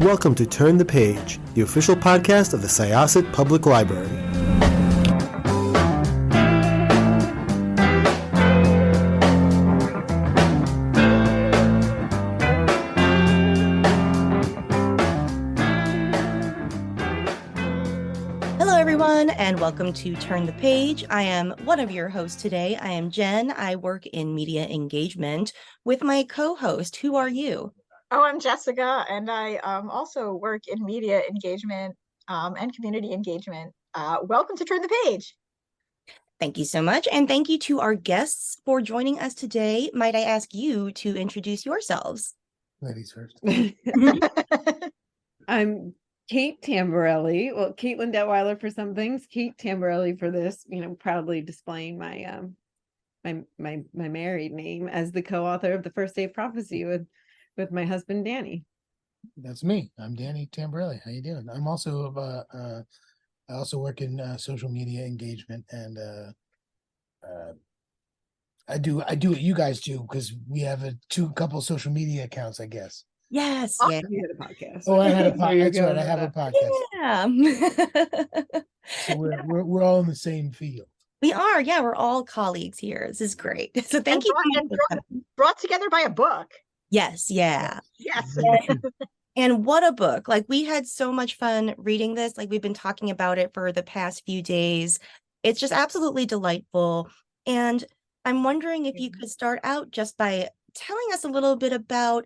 Welcome to Turn the Page, the official podcast of the Syosset Public Library. Hello, everyone, and welcome to Turn the Page. I am one of your hosts today. I am Jen. I work in media engagement with my co-host. Who are you? Oh, I'm Jessikah, and I also work in media engagement and community engagement. Welcome to Turn the Page. Thank you so much, and thank you to our guests for joining us today. Might I ask you to introduce yourselves? Ladies first. I'm Kate Tamberelli. Well, Caitlin Detweiler for some things, Kate Tamberelli for this. Proudly displaying my my married name as the co-author of The First Day of Prophecy with my husband Danny. That's me. I'm Danny Tamberelli. How you doing? I'm also I also work in social media engagement, and I do what you guys do because we have a couple social media accounts, I guess. Yes, yeah. You had a podcast. Oh, I had a There you podcast. That's go. right. I have a podcast. Yeah. So we're all in the same field. We are, yeah, we're all colleagues here. This is great. So thank you. Brought together by a book. Yes, yeah. Yes. And what a book. Like, we had so much fun reading this. Like, we've been talking about it for the past few days. It's just absolutely delightful. And I'm wondering if you could start out just by telling us a little bit about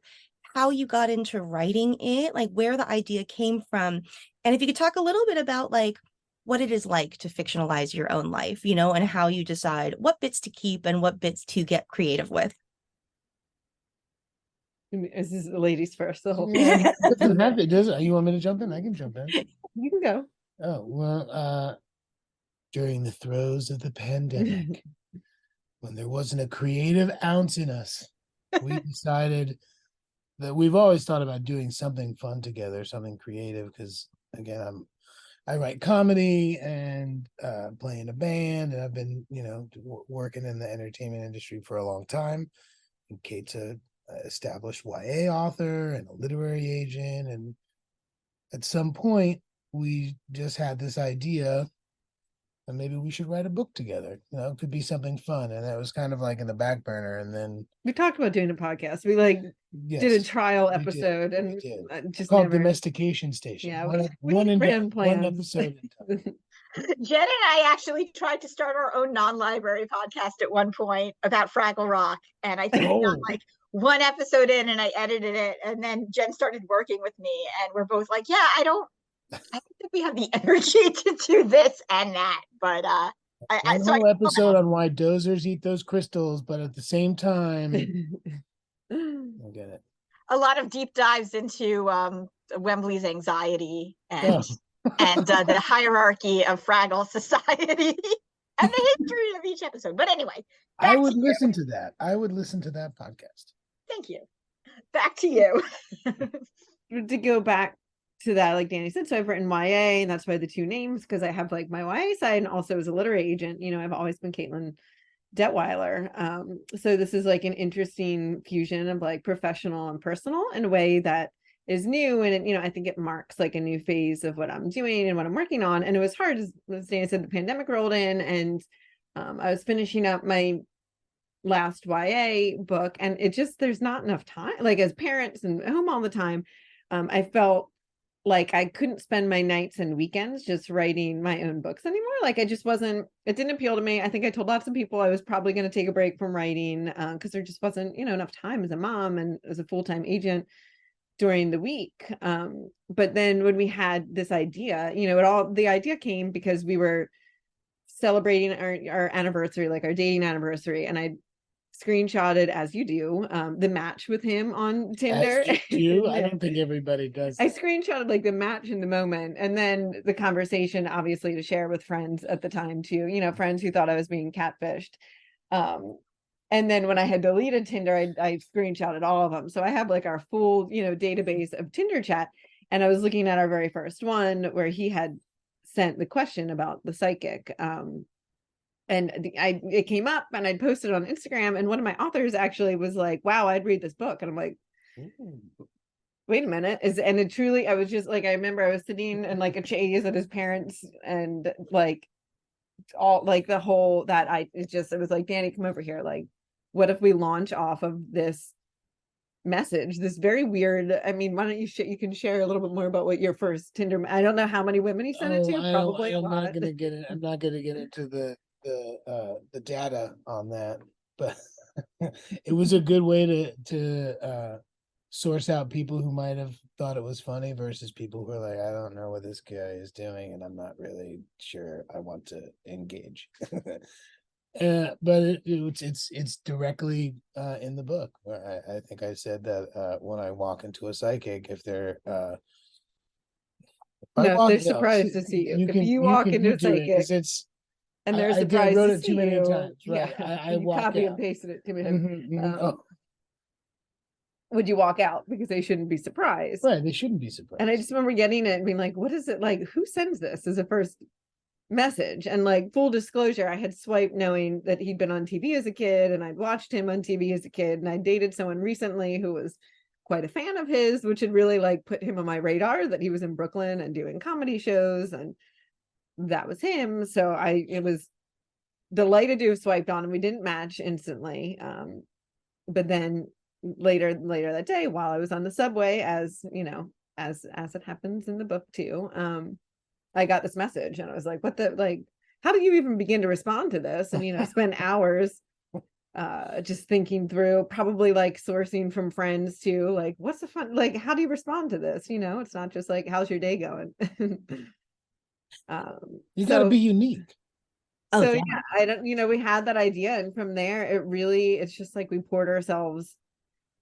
how you got into writing it, like where the idea came from. And if you could talk a little bit about like what it is like to fictionalize your own life, and how you decide what bits to keep and what bits to get creative with. This is the ladies first. The whole Yeah, you want me to jump in? I can jump in. You can go. Oh, well, during the throes of the pandemic, when there wasn't a creative ounce in us, we decided that we've always thought about doing something fun together, something creative, because again, I write comedy and play in a band, and I've been, working in the entertainment industry for a long time. And Kate's a established YA author and a literary agent, and at some point we just had this idea and maybe we should write a book together. It could be something fun, and that was kind of like in the back burner. And then we talked about doing a podcast. We did a trial episode and just called never... Domestication Station. Yeah, one episode. Jen and I actually tried to start our own non-library podcast at one point about Fraggle Rock, and I think we got like one episode in and I edited it, and then Jen started working with me, and we're both like, yeah, I don't think we have the energy to do this and that, but whole episode on why dozers eat those crystals, but at the same time I get it. A lot of deep dives into Wembley's anxiety and the hierarchy of Fraggle society and the history of each episode. But anyway, I would listen to that. I would listen to that podcast. Thank you. Back to you. To go back to that, like Danny said, so I've written YA, and that's why the two names, because I have like my YA side and also as a literary agent, I've always been Caitlin Detweiler. So this is like an interesting fusion of like professional and personal in a way that is new, and I think it marks like a new phase of what I'm doing and what I'm working on. And it was hard, as Danny said, the pandemic rolled in, and I was finishing up my last YA book, and there's not enough time, like as parents and home all the time. I felt like I couldn't spend my nights and weekends just writing my own books anymore. Like it didn't appeal to me. I think I told lots of people I was probably going to take a break from writing because there just wasn't, enough time as a mom and as a full-time agent during the week. But then when we had this idea, the idea came because we were celebrating our anniversary, like our dating anniversary. And I screenshotted, as you do, the match with him on Tinder. I don't think everybody does that. I screenshotted like the match in the moment, and then the conversation, obviously, to share with friends at the time too, friends who thought I was being catfished. And then when I had deleted Tinder, I screenshotted all of them. So I have like our full, database of Tinder chat. And I was looking at our very first one where he had sent the question about the psychic. And it came up, and I'd posted on Instagram, and one of my authors actually was like, wow, I'd read this book. And I'm like, wait a minute, and it truly, I was just like, I remember I was sitting in like a chaise at his parents, and like all like the whole that it was like, Danny, come over here. Like, what if we launch off of this message, this very weird, I mean, why don't you can share a little bit more about what your first Tinder, I don't know how many women he sent it to, probably a I'm lot. not gonna get it. I'm not gonna get into the data on that, but it was a good way to source out people who might have thought it was funny versus people who are like, I don't know what this guy is doing, and I'm not really sure I want to engage. But it's directly in the book. I think I said that when I walk into a psychic, if they're no, they're surprised to see you. If you walk into a psychic and they're surprised wrote to it see too many you, times. Right. yeah, I you walk copy out. and pasted it to me. Oh, Would you walk out because they shouldn't be surprised? right, they shouldn't be surprised. And I just remember getting it and being like, what is it, like, who sends this as a first message? And like, full disclosure, I had swiped knowing that he'd been on TV as a kid, and I'd watched him on TV as a kid, and I dated someone recently who was quite a fan of his, which had really like put him on my radar, that he was in Brooklyn and doing comedy shows, and that was him. So it was delighted to have swiped on, and we didn't match instantly. But then later that day, while I was on the subway, as you know, as it happens in the book too, I got this message, and I was like, what the, like, how do you even begin to respond to this? And I spent hours just thinking through, probably like sourcing from friends too, like, what's the fun, like, how do you respond to this? It's not just like, how's your day going? You got to be unique. So yeah, I don't, we had that idea, and from there it's just like we poured ourselves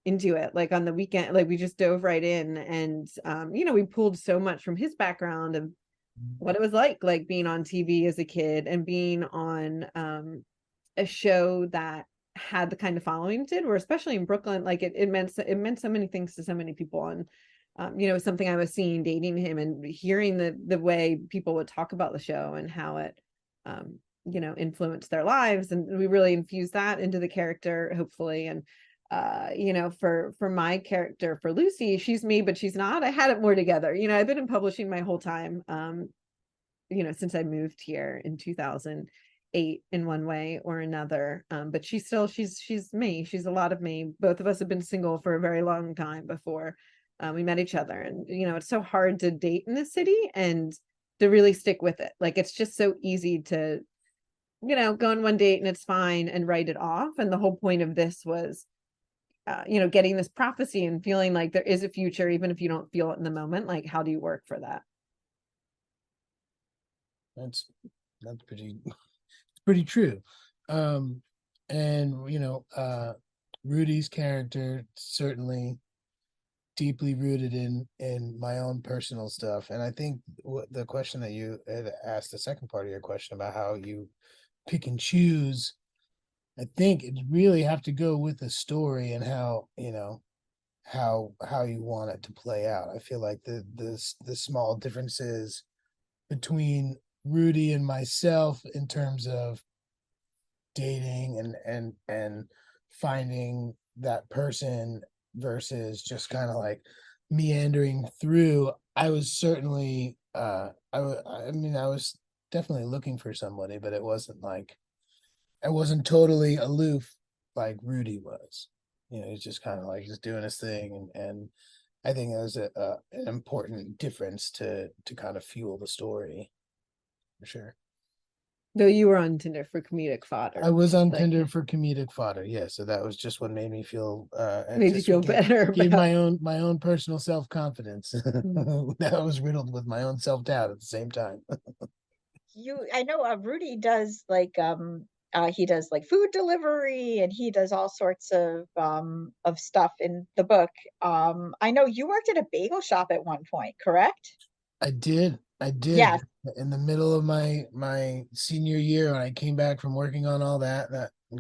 into it. Like on the weekend, like we just dove right in, and we pulled so much from his background of what it was like being on TV as a kid, and being on a show that had the kind of following it did, where especially in Brooklyn, like it meant so many things to so many people. And it was something I was seeing dating him, and hearing the way people would talk about the show and how it influenced their lives, and we really infused that into the character, hopefully. And for my character, for Lucy, she's me but she's not, I had it more together. I've been in publishing my whole time, since I moved here in 2008 in one way or another, but she's me, she's a lot of me. Both of us have been single for a very long time before we met each other, and it's so hard to date in this city and to really stick with it. Like, it's just so easy to go on one date and it's fine and write it off. And the whole point of this was getting this prophecy and feeling like there is a future, even if you don't feel it in the moment. Like, how do you work for that? That's pretty true. Rudy's character certainly deeply rooted in my own personal stuff. And I think the question that you had asked, the second part of your question about how you pick and choose, I think it really have to go with the story and how you want it to play out. I feel like the small differences between Rudy and myself in terms of dating and finding that person versus just kind of like meandering through, I was certainly I was definitely looking for somebody, but it wasn't like I wasn't totally aloof like Rudy was. He's just kind of like just doing his thing, and I think it was an important difference to kind of fuel the story, for sure. Though you were on Tinder for comedic fodder. I was on Tinder for comedic fodder, yeah. So that was just what made me feel made you feel better. Gave my own personal self-confidence. That I was riddled with my own self-doubt at the same time. I know Rudy does he does like food delivery, and he does all sorts of stuff in the book. I know you worked at a bagel shop at one point, correct? I did. Yes. In the middle of my senior year, when I came back from working on all that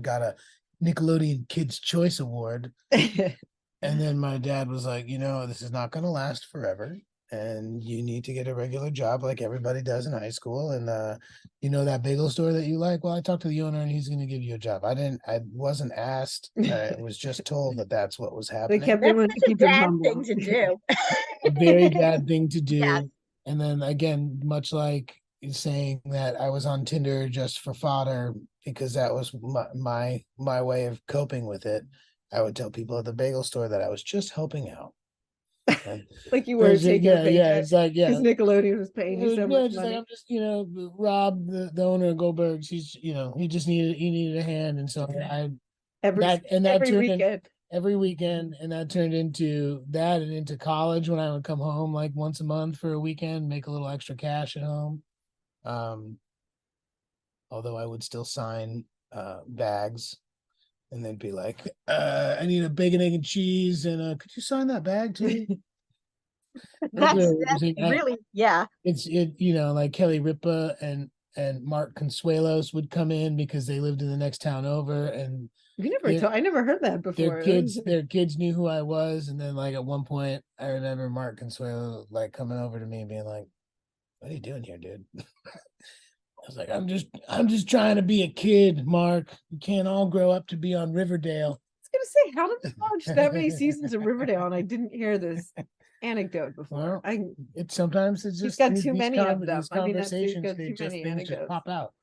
got a Nickelodeon Kids Choice Award. And then my dad was like, this is not going to last forever. and you need to get a regular job like everybody does in high school. And that bagel store that you like, well, I talked to the owner and he's going to give you a job. I wasn't asked. I was just told that that's what was They happening. kept That's everyone to such a keep him dad humble. thing to do. A very bad thing to do. Yes. And then again, much like saying that I was on Tinder just for fodder because that was my way of coping with it, I would tell people at the bagel store that I was just helping out. And Like you were taking a paycheck. it's like, Because Nickelodeon was paying you so much just money. like I'm just, Rob, the owner of Goldberg's, he needed a hand, and so every weekend. every weekend, and that turned into that and into college when I would come home like once a month for a weekend, make a little extra cash at home. Although I would still sign bags, and they'd be like, I need a bacon, egg, and cheese, and could you sign that bag too? That's It's really, yeah. Like Kelly Ripa and Mark Consuelos would come in because they lived in the next town over, and I never heard that before. Their kids knew who I was, and then like at one point, I remember Mark Consuelo like coming over to me and being like, "What are you doing here, dude?" I was like, I'm just trying to be a kid, Mark. You can't all grow up to be on Riverdale." I was gonna say, how did you watch that many seasons of Riverdale and I didn't hear this anecdote before? Well, sometimes it's just got too many of them. These conversations, too many anecdotes. pop out.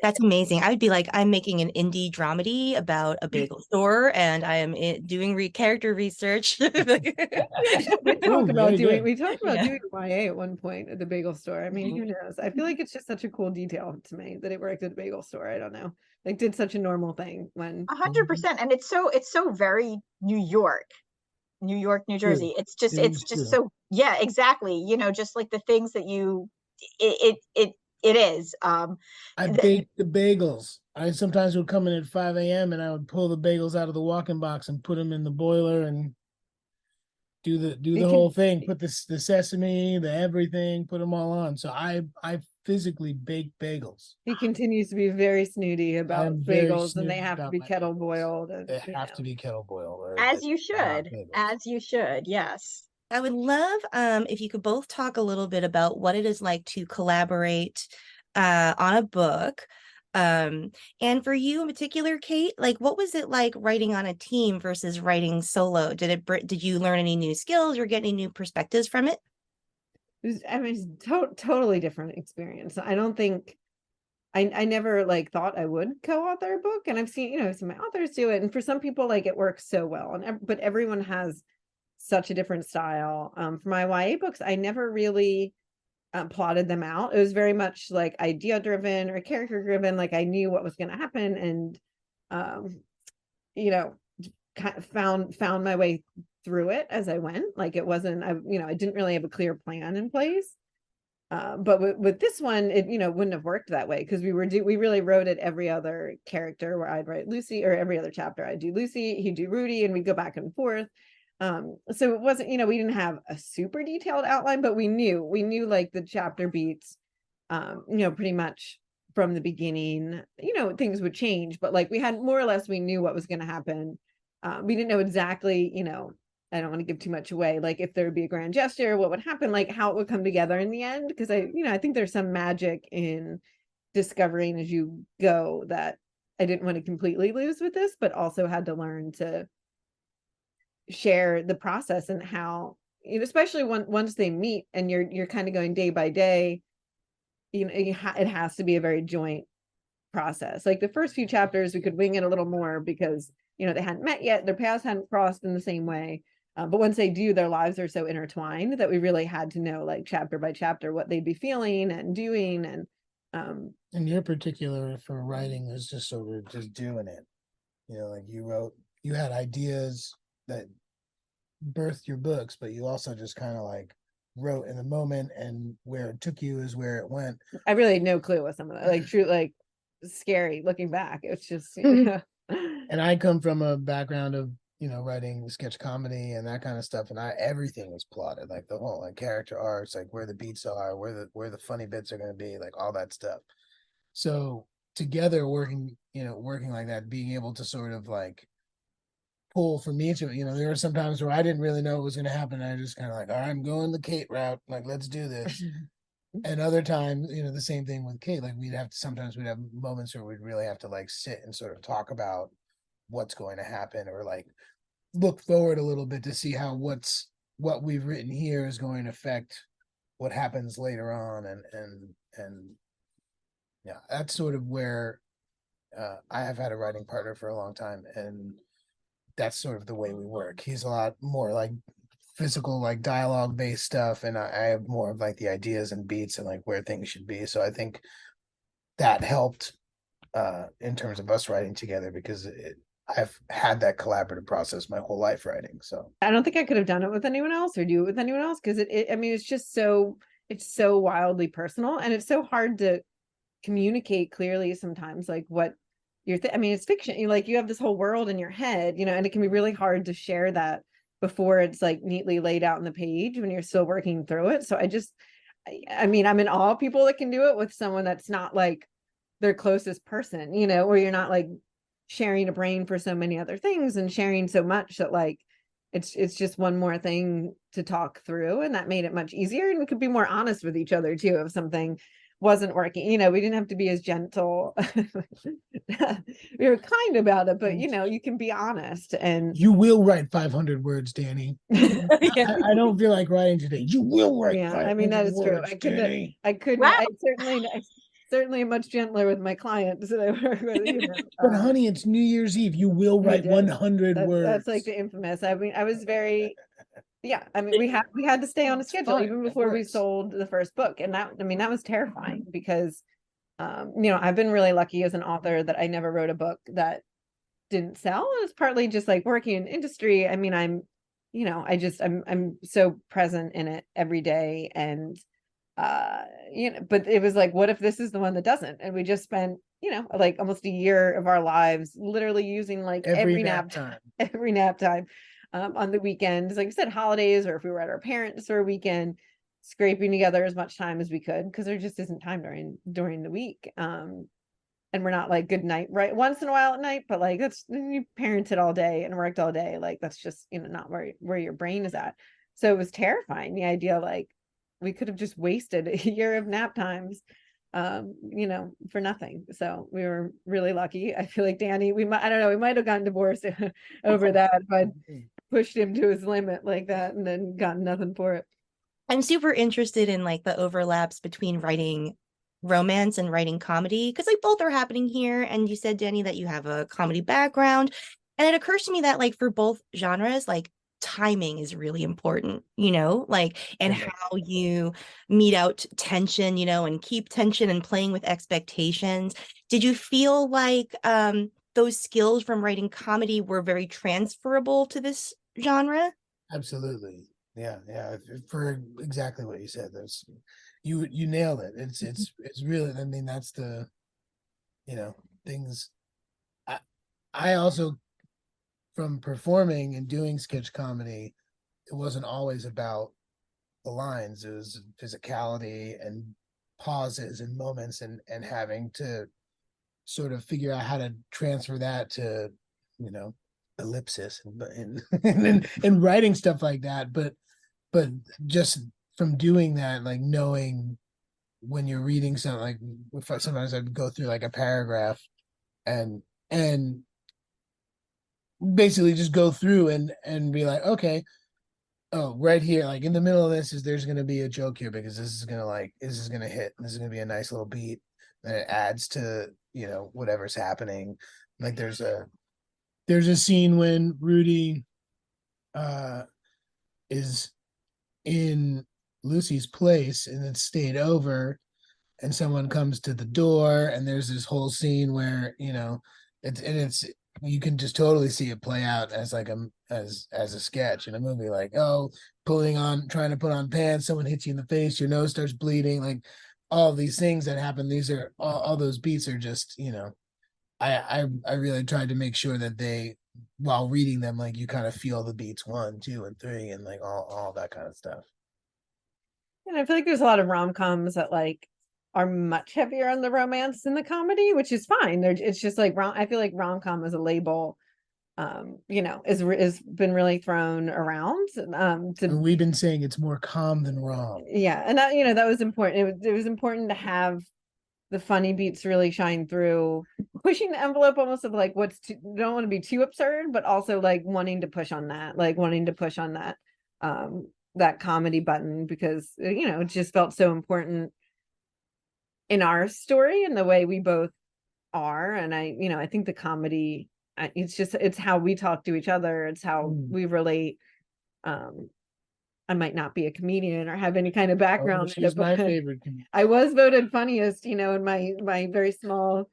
That's amazing. I would be like, I'm making an indie dramedy about a bagel store, and I am doing character research. We talked about doing Yeah. YA at one point at the bagel store. I mean, who knows? I feel like it's just such a cool detail to me that it worked at the bagel store. I don't know. Like did such a normal thing when 100%. And it's so very New York, New Jersey. It's just so, yeah, exactly. Just like the things that it is. I baked the bagels. I sometimes would come in at 5 a.m. and I would pull the bagels out of the walk-in box and put them in the boiler and do the whole thing. Put the sesame, the everything, put them all on. So I physically bake bagels. he continues to be very snooty about bagels, and they have to be kettle boiled. They have to be kettle boiled. As you should. Yes. I would love if you could both talk a little bit about what it is like to collaborate on a book. And for you in particular, Kate, like what was it like writing on a team versus writing solo? Did you learn any new skills or get any new perspectives from it? It's totally different experience. I don't think I never like thought I would co-author a book, and I've seen some of my authors do it, and for some people like it works so well, but everyone has such a different style. For my YA books, I never really plotted them out. It was very much like idea driven or character driven. Like I knew what was going to happen, and kind of found my way through it as I went. Like it wasn't, I didn't really have a clear plan in place. But with this one, it wouldn't have worked that way, because we really wrote it every other character, where I'd write Lucy, or every other chapter I'd do Lucy, he'd do Rudy, and we'd go back and forth. So it wasn't, we didn't have a super detailed outline, but we knew like the chapter beats, pretty much from the beginning. Things would change, but like we had more or less, we knew what was going to happen. We didn't know exactly, I don't want to give too much away, like if there would be a grand gesture, what would happen, like how it would come together in the end, because I think there's some magic in discovering as you go that I didn't want to completely lose with this, but also had to learn to share the process and how, especially once they meet and you're kind of going day by day, it has to be a very joint process. Like the first few chapters we could wing it a little more because they hadn't met yet, their paths hadn't crossed in the same way, but once they do, their lives are so intertwined that we really had to know, like chapter by chapter, what they'd be feeling and doing. And your particular for writing is just sort of just doing it, like you had ideas that birthed your books, but you also just kind of like wrote in the moment, and where it took you is where it went. I really had no clue what some of that, like true, like scary looking back. It's just and I come from a background of writing sketch comedy and that kind of stuff, and everything was plotted, like the whole like character arcs, like where the beats are, where the funny bits are going to be, like all that stuff. So together working like that, being able to sort of like pull from each of it. There were some times where I didn't really know what was going to happen. I just kind of like, all right, I'm going the Kate route. Like, let's do this. And other times, the same thing with Kate. Like, sometimes we'd have moments where we'd really have to like sit and sort of talk about what's going to happen, or like look forward a little bit to see how what we've written here is going to affect what happens later on. And yeah, that's sort of where I have had a writing partner for a long time, and that's sort of the way we work. He's a lot more like physical, like dialogue based stuff, and I have more of like the ideas and beats and like where things should be. So I think that helped in terms of us writing together, because I've had that collaborative process my whole life writing. So I don't think I could have done it with anyone else or do it with anyone else, because I mean, it's just it's so wildly personal, and it's so hard to communicate clearly sometimes, like what you're I mean, it's fiction. You have this whole world in your head, and it can be really hard to share that before it's like neatly laid out on the page when you're still working through it. So I mean, I'm in awe of people that can do it with someone that's not like their closest person, where you're not like sharing a brain for so many other things and sharing so much that like it's just one more thing to talk through, and that made it much easier, and we could be more honest with each other too if something wasn't working. We didn't have to be as gentle. We were kind about it, but you can be honest. And you will write 500 words, Danny. yeah. I don't feel like writing today. You will write. Yeah, I mean, that is true. Words, Danny. I couldn't. Wow. I certainly am much gentler with my clients that I work with. But honey, it's New Year's Eve. You will write 100 words. That's like the infamous. I mean, I was very. Yeah, I mean, we had to stay on a schedule even before we sold the first book, and that was terrifying because, I've been really lucky as an author that I never wrote a book that didn't sell. It's partly just like working in industry. I mean, I'm so present in it every day, and but it was like, what if this is the one that doesn't? And we just spent like almost a year of our lives literally using like every nap time on the weekends, like I said, holidays, or if we were at our parents for a weekend, scraping together as much time as we could, because there just isn't time during the week. And we're not like good night right once in a while at night, but like that's, you parented all day and worked all day, like that's just not where your brain is at. So it was terrifying, the idea like we could have just wasted a year of nap times for nothing. So we were really lucky. I feel like Danny, we might have gotten divorced over that if I'd pushed him to his limit like that and then gotten nothing for it. I'm super interested in like the overlaps between writing romance and writing comedy, because like both are happening here. And you said, Danny, that you have a comedy background, and it occurs to me that like for both genres, like timing is really important, and how you meet out tension, and keep tension and playing with expectations. Did you feel like those skills from writing comedy were very transferable to this genre? Absolutely. Yeah. For exactly what you said. There's you nailed it. It's really, I mean, that's the things. I also, from performing and doing sketch comedy, it wasn't always about the lines. It was physicality and pauses and moments, and having to sort of figure out how to transfer that to ellipsis and writing stuff like that. But just from doing that, like knowing when you're reading something, like sometimes I'd go through like a paragraph and basically just go through and be like, okay, oh, right here, like in the middle of this there's going to be a joke here, because this is going to hit, this is going to be a nice little beat, and it adds to whatever's happening. Like there's a scene when Rudy is in Lucy's place and it's stayed over, and someone comes to the door, and there's this whole scene where it's you can just totally see it play out as like as a sketch in a movie, like, oh, trying to put on pants, someone hits you in the face, your nose starts bleeding, like all these things that happen. These are all those beats are just I really tried to make sure that they, while reading them, like you kind of feel the beats 1, 2, and 3, and like all that kind of stuff. And I feel like there's a lot of rom-coms that like are much heavier on the romance than the comedy, which is fine. It's just like I feel like rom-com as a label is been really thrown around. And we've been saying it's more calm than wrong. Yeah, and that that was important. It was important to have the funny beats really shine through, pushing the envelope almost of like don't want to be too absurd, but also like wanting to push on that, that comedy button, because it just felt so important in our story and the way we both are. And I think the comedy, it's how we talk to each other, it's how we relate. I might not be a comedian or have any kind of background. She's my favorite comedian. I was voted funniest, in my very small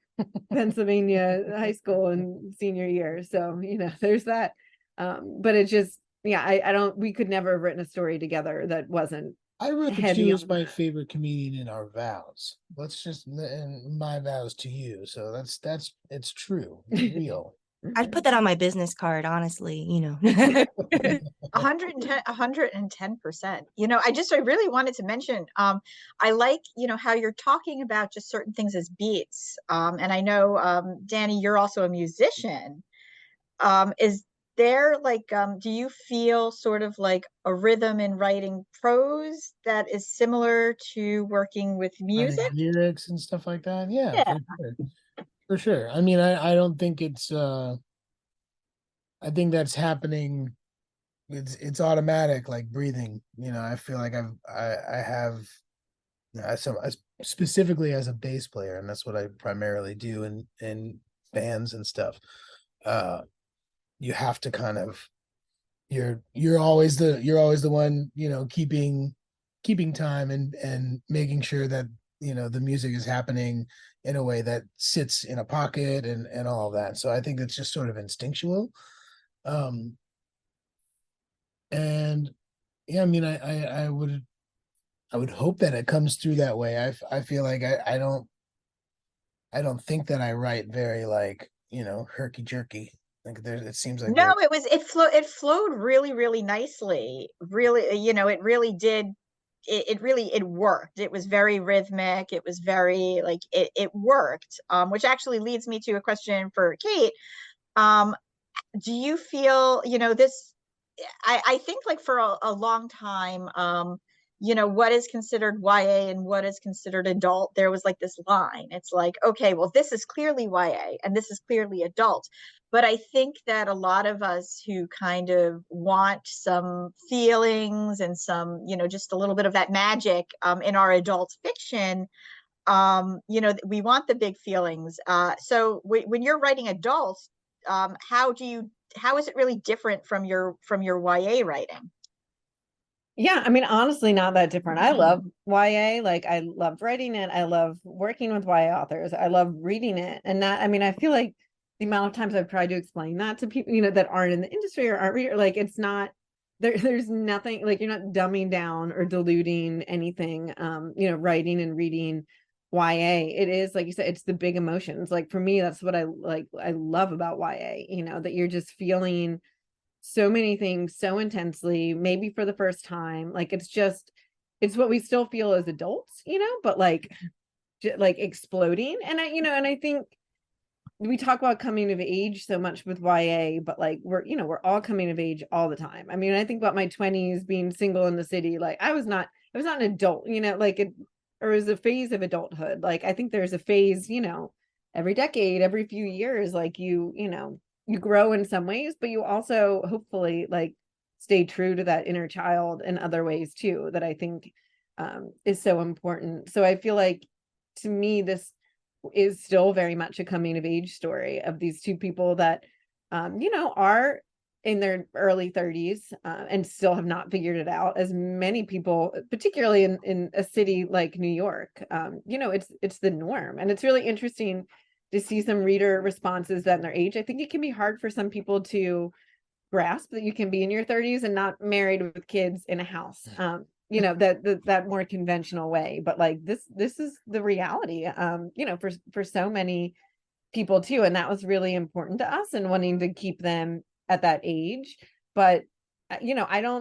Pennsylvania high school and senior year. So, there's that. But it just, we could never have written a story together that wasn't. I wrote that she was my favorite comedian in our vows. And my vows to you. So it's true. It's real. I'd put that on my business card, honestly, 110%. I really wanted to mention, I like, how you're talking about just certain things as beats. And I know, Danny, you're also a musician. Is there do you feel sort of like a rhythm in writing prose that is similar to working with music? Lyrics and stuff like that? Yeah. For sure. I mean, I don't think it's I think that's happening. It's automatic, like breathing. I feel like I have specifically as a bass player, and that's what I primarily do in bands and stuff. You have to kind of you're always the one, keeping time and making sure that the music is happening in a way that sits in a pocket and all of that. So I think it's just sort of instinctual. And yeah, I mean, I would hope that it comes through that way. I feel like I don't think that I write very herky jerky. Like it seems like no, it flowed really, really nicely. Really, it really did. It worked. It was very rhythmic. It was very it worked. Which actually leads me to a question for Kate. Do you feel, this, I think for a long time, what is considered YA and what is considered adult, there was this line. It's like, okay, well, this is clearly YA and this is clearly adult. But I think that a lot of us who kind of want some feelings and some, just a little bit of that magic in our adult fiction, we want the big feelings. So when you're writing adults, how is it really different from your YA writing? Yeah, I mean, honestly, not that different. I love YA. I love writing it. I love working with YA authors. I love reading it. And I feel like the amount of times I've tried to explain that to people, that aren't in the industry or aren't readers, it's not there's nothing, you're not dumbing down or diluting anything. Writing and reading YA, it is, like you said, it's the big emotions. For me, that's what I love about YA, that you're just feeling so many things so intensely, maybe for the first time. It's what we still feel as adults, but exploding. And I think we talk about coming of age so much with YA, but we're all coming of age all the time. I mean, I think about my 20s, being single in the city. I was not an adult, or it was a phase of adulthood. I think there's a phase, every decade, every few years, you grow in some ways, but you also hopefully stay true to that inner child in other ways too, that I think is so important. So I feel like, to me, this is still very much a coming of age story of these two people that are in their early 30s and still have not figured it out, as many people, particularly in a city like New York. It's the norm. And it's really interesting to see some reader responses that in their age. I think it can be hard for some people to grasp that you can be in your 30s and not married with kids in a house, that more conventional way. But this is the reality, for so many people too. And that was really important to us, and wanting to keep them at that age. But, it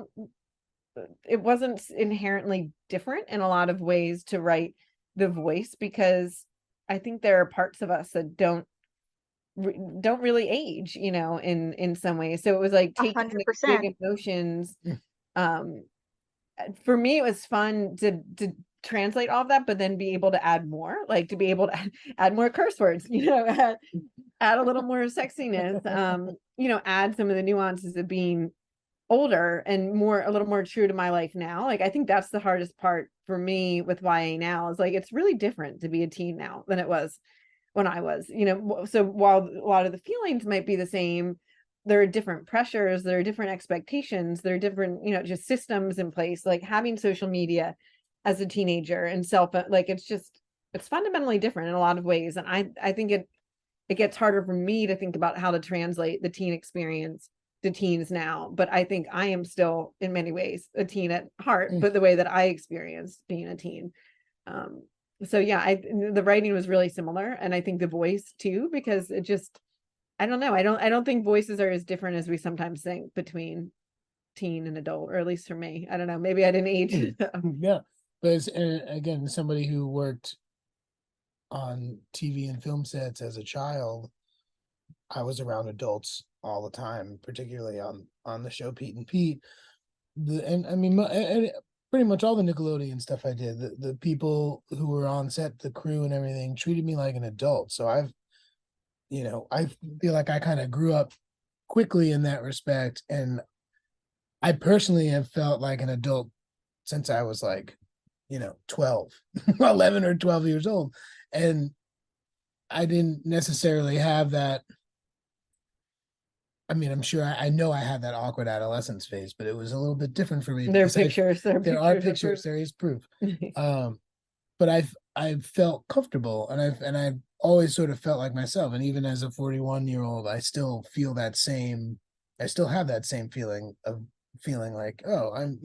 wasn't inherently different in a lot of ways to write the voice, because I think there are parts of us that don't don't really age, you know, in some ways. So it was like taking the 100%. big emotions. For me, it was fun to translate all of that, but then be able to add more, like to be able to add more curse words, you know, add a little more sexiness, you know, add some of the nuances of being older and a little more true to my life now. Like, I think that's the hardest part for me with YA now, is like, it's really different to be a teen now than it was when I was, you know. So while a lot of the feelings might be the same, there are different pressures, there are different expectations, there are different, you know, just systems in place, like having social media as a teenager and like, it's fundamentally different in a lot of ways. And I think it gets harder for me to think about how to translate the teen experience to teens now. But I think I am still in many ways a teen at heart, but the way that I experienced being a teen. So yeah, the writing was really similar, and I think the voice too, because it just, I don't know, I don't think voices are as different as we sometimes think between teen and adult, or at least for me. I don't know, maybe I didn't age. Yeah, but again, somebody who worked on TV and film sets as a child, I was around adults all the time, particularly on the show Pete and Pete. And I mean, pretty much all the Nickelodeon stuff I did, the people who were on set, the crew and everything, treated me like an adult. So I feel like I kind of grew up quickly in that respect. And I personally have felt like an adult since I was like, 12, 11 or 12 years old. And I didn't necessarily have that. I mean, I'm sure I know I had that awkward adolescence phase, but it was a little bit different for me. There are pictures. There are pictures. There is proof. But I've felt comfortable, and I've always sort of felt like myself. And even as a 41-year-old, I still feel that same. I still have that same feeling of feeling like, oh, I'm,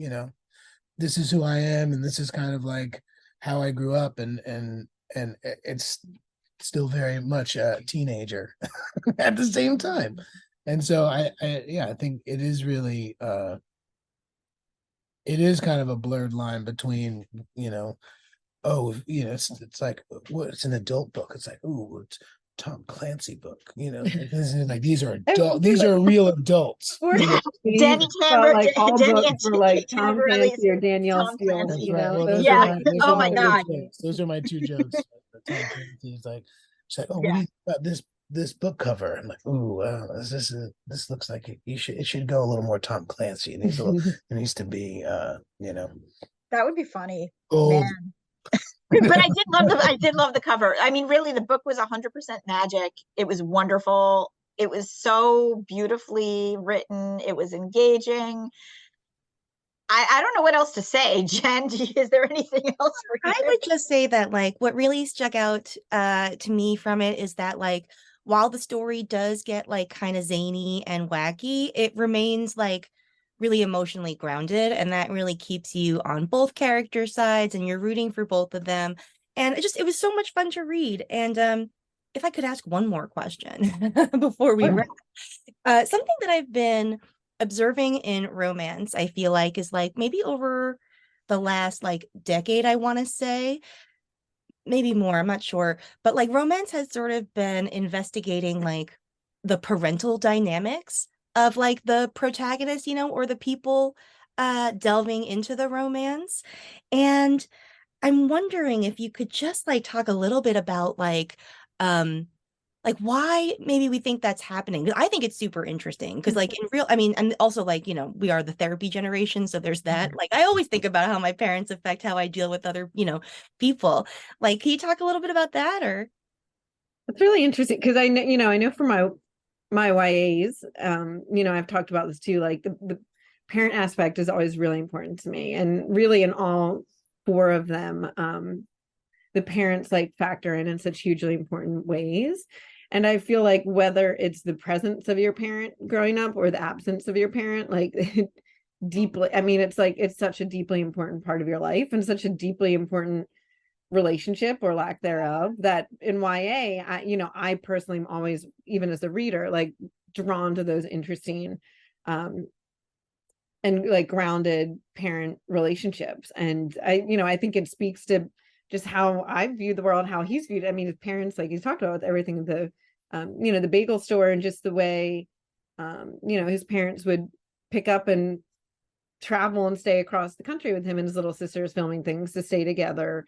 this is who I am, and this is kind of like how I grew up, and it's still very much a teenager at the same time. And so I think it is really it is kind of a blurred line between, it's like, what, it's an adult book. It's like, ooh, it's Tom Clancy book, like these are adult, these are real adults. Danny Tamberelli, like Tom Clancy or Danielle Steele. Oh my God, those are my two jokes. Tom Clancy is like, she's like, oh, what do you think about this book cover? I'm like, ooh, this looks like it should go a little more Tom Clancy. It needs to be, that would be funny. Gold. Man. But I did love the cover. I mean, really, the book was 100% magic. It was wonderful. It was so beautifully written. It was engaging. I don't know what else to say. Jen, is there anything else for you? I would just say that, like, what really stuck out to me from it is that, like, while the story does get like kind of zany and wacky, it remains like really emotionally grounded, and that really keeps you on both character sides, and you're rooting for both of them. And it was so much fun to read. And if I could ask one more question before we wrap, something that I've been observing in romance, I feel like, is like maybe over the last like decade, I want to say, maybe more, I'm not sure, but like romance has sort of been investigating like the parental dynamics of like the protagonist, or the people delving into the romance. And I'm wondering if you could just like talk a little bit about like why maybe we think that's happening. I think it's super interesting because like and also like, we are the therapy generation. So there's that. Like, I always think about how my parents affect how I deal with other, people. Like, can you talk a little bit about that? Or it's really interesting because I know for my YAs, I've talked about this too, like the parent aspect is always really important to me, and really in all four of them, the parents like factor in such hugely important ways. And I feel like whether it's the presence of your parent growing up or the absence of your parent, like deeply, I mean, it's like, it's such a deeply important part of your life and such a deeply important relationship or lack thereof, that in YA, I personally am always, even as a reader, like drawn to those interesting and like grounded parent relationships. And I think it speaks to just how I view the world, how he's viewed. I mean, his parents, like he's talked about with everything, the the bagel store, and just the way, his parents would pick up and travel and stay across the country with him and his little sisters, filming things to stay together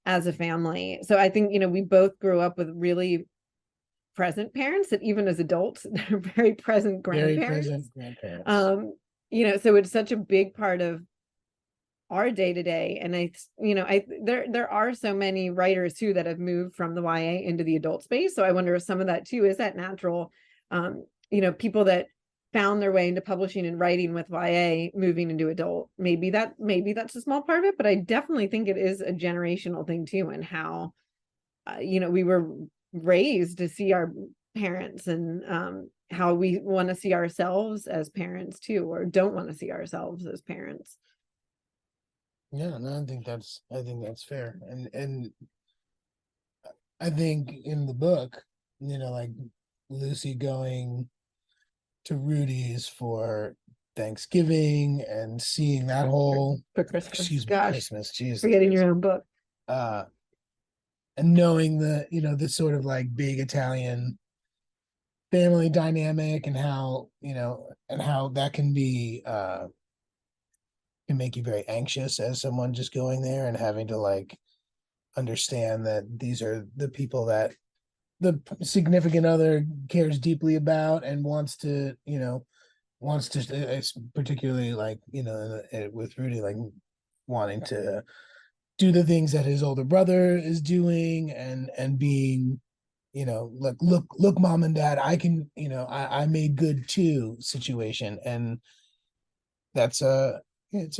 as a family. So I think, we both grew up with really present parents, that even as adults, they're very present grandparents. So it's such a big part of our day to day. And there are so many writers too that have moved from the YA into the adult space. So I wonder if some of that too is that natural, people that found their way into publishing and writing with YA moving into adult. Maybe that's a small part of it, but I definitely think it is a generational thing too, and how we were raised to see our parents, and how we want to see ourselves as parents too, or don't want to see ourselves as parents. Yeah, no, I think that's fair. And I think in the book, like Lucy going to Rudy's for Thanksgiving and seeing that whole For Christmas. Christmas, Jesus, forgetting your own book. And knowing the sort of like big Italian family dynamic, and how that can be can make you very anxious as someone just going there and having to like understand that these are the people that the significant other cares deeply about and wants to it's particularly like with Rudy, like wanting to do the things that his older brother is doing, and being like, look mom and dad, I can I made good too situation. And that's that's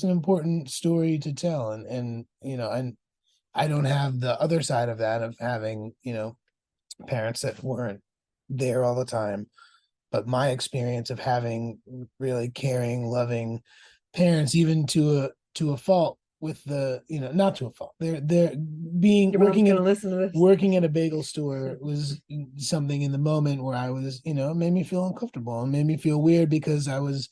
an important story to tell. And I don't have the other side of that, of having parents that weren't there all the time, but my experience of having really caring, loving parents, even to a fault, with the not to a fault, they're being working at a bagel store, was something in the moment where I was it made me feel uncomfortable and made me feel weird, because I was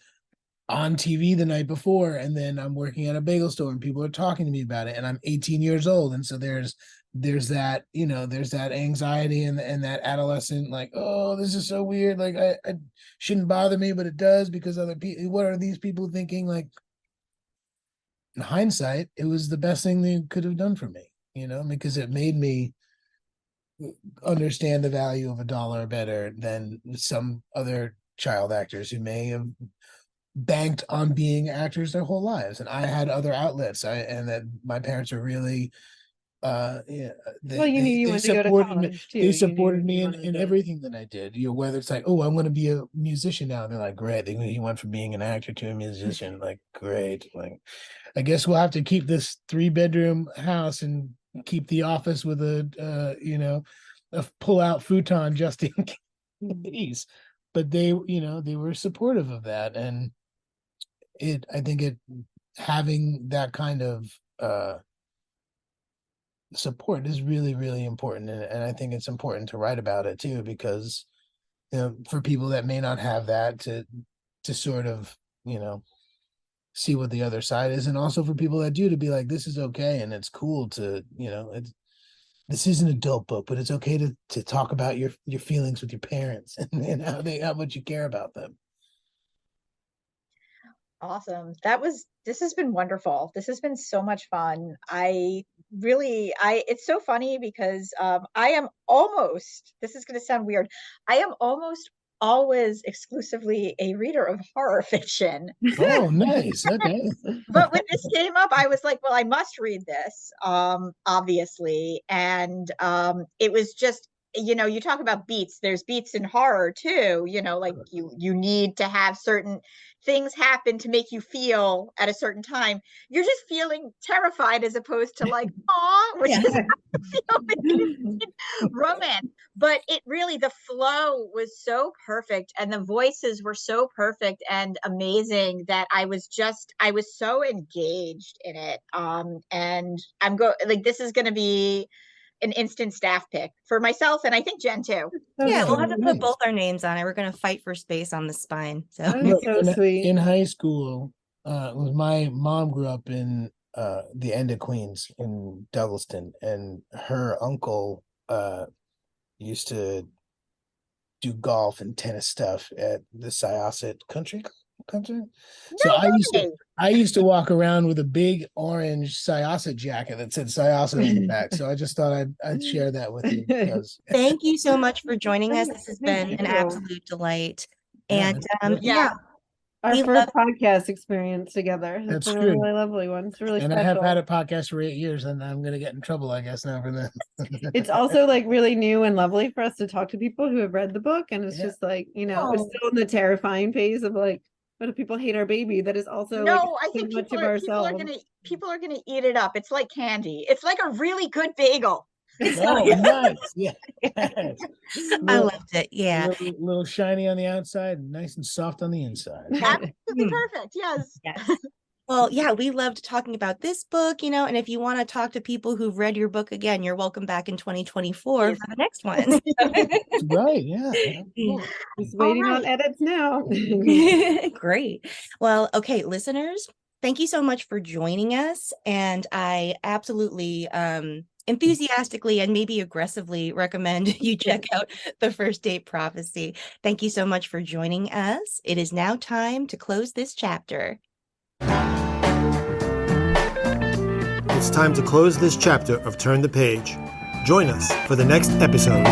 on TV the night before, and then I'm working at a bagel store and people are talking to me about it, and I'm 18 years old, and so there's that there's that anxiety and that adolescent, like, oh, this is so weird, like I shouldn't bother me, but it does, because other people, what are these people thinking? Like, in hindsight, it was the best thing they could have done for me, because it made me understand the value of $1 better than some other child actors who may have banked on being actors their whole lives. And I had other outlets, and that my parents are really they supported me in everything that I did, whether it's like, oh, I'm going to be a musician now, and they're like, great, you went from being an actor to a musician, like, great, like, I guess we'll have to keep this 3-bedroom house and keep the office with a pull-out futon just in case. But they were supportive of that, and I think having that kind of support is really, really important. And I think it's important to write about it too, because for people that may not have that, to sort of see what the other side is, and also for people that do, to be like, this is okay, and it's cool to this is an adult book, but it's okay to talk about your feelings with your parents, and how much you care about them. Awesome. This has been wonderful. This has been so much fun. It's so funny because I am almost, this is going to sound weird, I am almost always exclusively a reader of horror fiction. Oh, nice. Okay. But when this came up, I was like, well, I must read this, obviously. And it was just, you talk about beats, there's beats in horror too, like you need to have certain things happen to make you feel at a certain time. You're just feeling terrified, as opposed to like, aw, which is romance. But it really, the flow was so perfect, and the voices were so perfect and amazing, that I was so engaged in it. And this is going to be an instant staff pick for myself, and I think Jen too. Yeah, we'll have to put both our names on it. We're going to fight for space on the spine. So, so sweet. In high school, my mom grew up in the end of Queens in Douglaston, and her uncle used to do golf and tennis stuff at the Syosset country. So I used to walk around with a big orange Syosset jacket that said Syosset on the back. So I just thought I'd share that with you because Thank you so much for joining us. This has Thank been an you. absolute delight. Yeah, And that's great. yeah, Our we first love- podcast experience together. That's It's been true. a really lovely one. It's really and special. I have had a podcast for 8 years, and I'm gonna get in trouble, I guess, now for that. It's also like really new and lovely for us to talk to people who have read the book, and it's Yeah. just like, you know, it's Oh. still in the terrifying phase of like, what if people hate our baby? That is also like No, I so think much people of are ourselves. gonna eat it up. It's like candy. It's like a really good bagel. Oh, nice. Yeah. I Little- loved it. Yeah. little shiny on the outside, and nice and soft on the inside. Absolutely Hmm. perfect. Yes. Yes. Well, yeah, we loved talking about this book, you know, and if you want to talk to people who've read your book again, you're welcome back in 2024 Yes. for the next one. Right, yeah. Cool. Just waiting on right. edits now. Great. Well, okay, listeners, thank you so much for joining us. And I absolutely enthusiastically and maybe aggressively recommend you check out The First Date Prophecy. Thank you so much for joining us. It is now time to close this chapter. It's time to close this chapter of Turn the Page. Join us for the next episode.